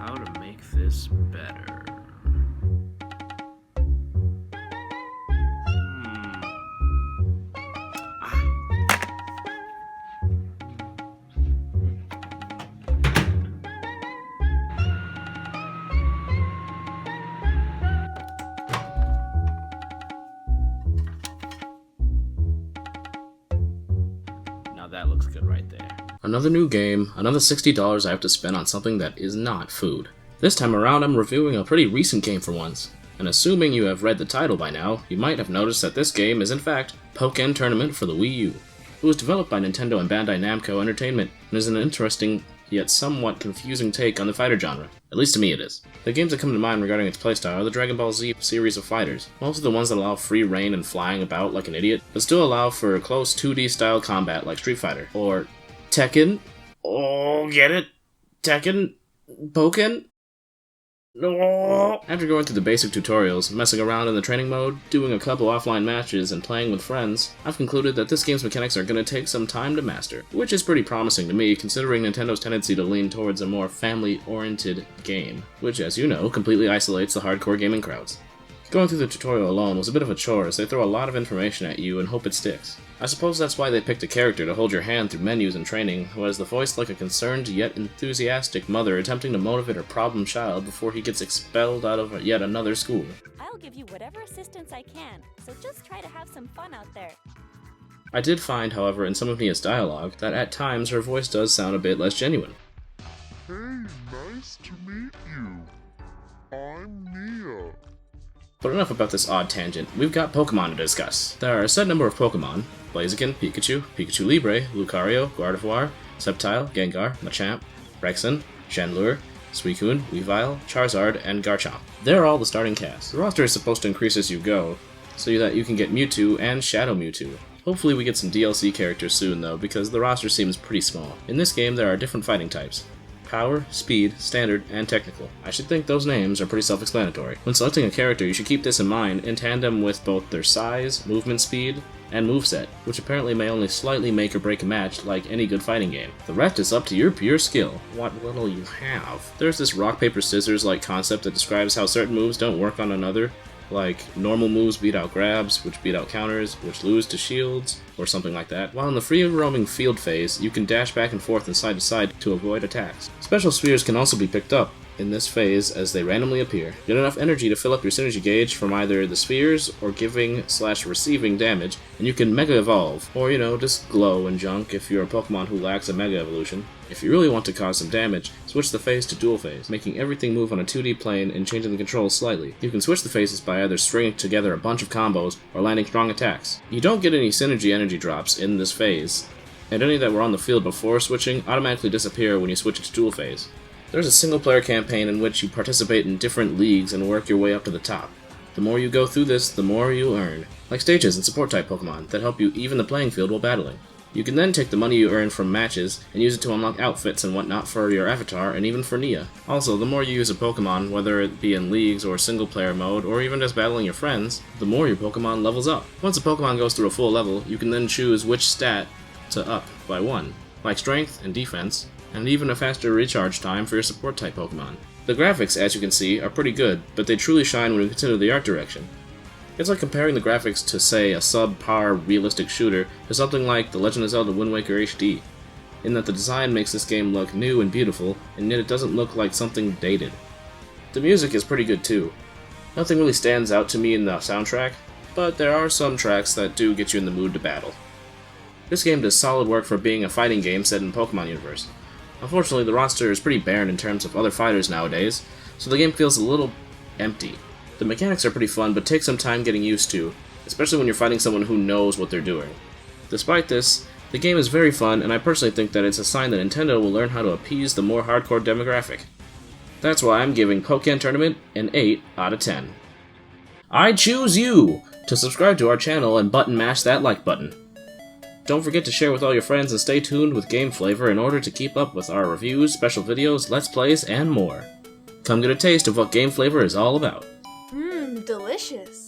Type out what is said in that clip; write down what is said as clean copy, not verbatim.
how to make this better. That looks good right there. Another new game, another $60 I have to spend on something that is not food. This time around I'm reviewing a pretty recent game for once, and assuming you have read the title by now, you might have noticed that this game is in fact Pokkén Tournament for the Wii U. It was developed by Nintendo and Bandai Namco Entertainment, and is an interesting yet somewhat confusing take on the fighter genre. At least to me it is. The games that come to mind regarding its playstyle are the Dragon Ball Z series of fighters, mostly the ones that allow free reign and flying about like an idiot, but still allow for close 2D style combat like Street Fighter, or Tekken. Oh, get it? Tekken? Pokkén? No. After going through the basic tutorials, messing around in the training mode, doing a couple offline matches, and playing with friends, I've concluded that this game's mechanics are going to take some time to master, which is pretty promising to me considering Nintendo's tendency to lean towards a more family-oriented game, which, as you know, completely isolates the hardcore gaming crowds. Going through the tutorial alone was a bit of a chore as they throw a lot of information at you and hope it sticks. I suppose that's why they picked a character to hold your hand through menus and training, who has the voice like a concerned yet enthusiastic mother attempting to motivate her problem child before he gets expelled out of yet another school. I'll give you whatever assistance I can, so just try to have some fun out there. I did find, however, in some of Nia's dialogue, that at times her voice does sound a bit less genuine. Hey, nice to meet you. I'm Nia. But enough about this odd tangent, we've got Pokemon to discuss. There are a set number of Pokemon: Blaziken, Pikachu, Pikachu Libre, Lucario, Gardevoir, Sceptile, Gengar, Machamp, Rexen, Chandelure, Suicune, Weavile, Charizard, and Garchomp. They're all the starting cast. The roster is supposed to increase as you go, so that you can get Mewtwo and Shadow Mewtwo. Hopefully we get some DLC characters soon though, because the roster seems pretty small. In this game there are different fighting types: Power, Speed, Standard, and Technical. I should think those names are pretty self-explanatory. When selecting a character, you should keep this in mind in tandem with both their size, movement speed, and moveset, which apparently may only slightly make or break a match like any good fighting game. The rest is up to your pure skill, what little you have. There's this rock, paper, scissors-like concept that describes how certain moves don't work on another, like normal moves beat out grabs, which beat out counters, which lose to shields, or something like that. While in the free-roaming field phase, you can dash back and forth and side to side to avoid attacks. Special spheres can also be picked up in this phase as they randomly appear. Get enough energy to fill up your synergy gauge from either the spheres or giving/receiving damage, and you can Mega Evolve, or just glow and junk if you're a Pokemon who lacks a Mega Evolution. If you really want to cause some damage, switch the phase to Dual Phase, making everything move on a 2D plane and changing the controls slightly. You can switch the phases by either stringing together a bunch of combos or landing strong attacks. You don't get any synergy energy drops in this phase, and any that were on the field before switching automatically disappear when you switch it to Dual Phase. There's a single-player campaign in which you participate in different leagues and work your way up to the top. The more you go through this, the more you earn, like stages and support-type Pokemon that help you even the playing field while battling. You can then take the money you earn from matches and use it to unlock outfits and whatnot for your avatar and even for Nia. Also, the more you use a Pokemon, whether it be in leagues or single-player mode or even just battling your friends, the more your Pokemon levels up. Once a Pokemon goes through a full level, you can then choose which stat to up by 1, like strength and defense, and even a faster recharge time for your support-type Pokemon. The graphics, as you can see, are pretty good, but they truly shine when you consider the art direction. It's like comparing the graphics to, say, a subpar realistic shooter to something like The Legend of Zelda Wind Waker HD, in that the design makes this game look new and beautiful, and yet it doesn't look like something dated. The music is pretty good too. Nothing really stands out to me in the soundtrack, but there are some tracks that do get you in the mood to battle. This game does solid work for being a fighting game set in the Pokemon universe. Unfortunately, the roster is pretty barren in terms of other fighters nowadays, so the game feels a little empty. The mechanics are pretty fun, but take some time getting used to, especially when you're fighting someone who knows what they're doing. Despite this, the game is very fun, and I personally think that it's a sign that Nintendo will learn how to appease the more hardcore demographic. That's why I'm giving Pokkén Tournament an 8 out of 10. I choose you to subscribe to our channel and button mash that like button. Don't forget to share with all your friends and stay tuned with Game Flavor in order to keep up with our reviews, special videos, let's plays, and more. Come get a taste of what Game Flavor is all about. Delicious.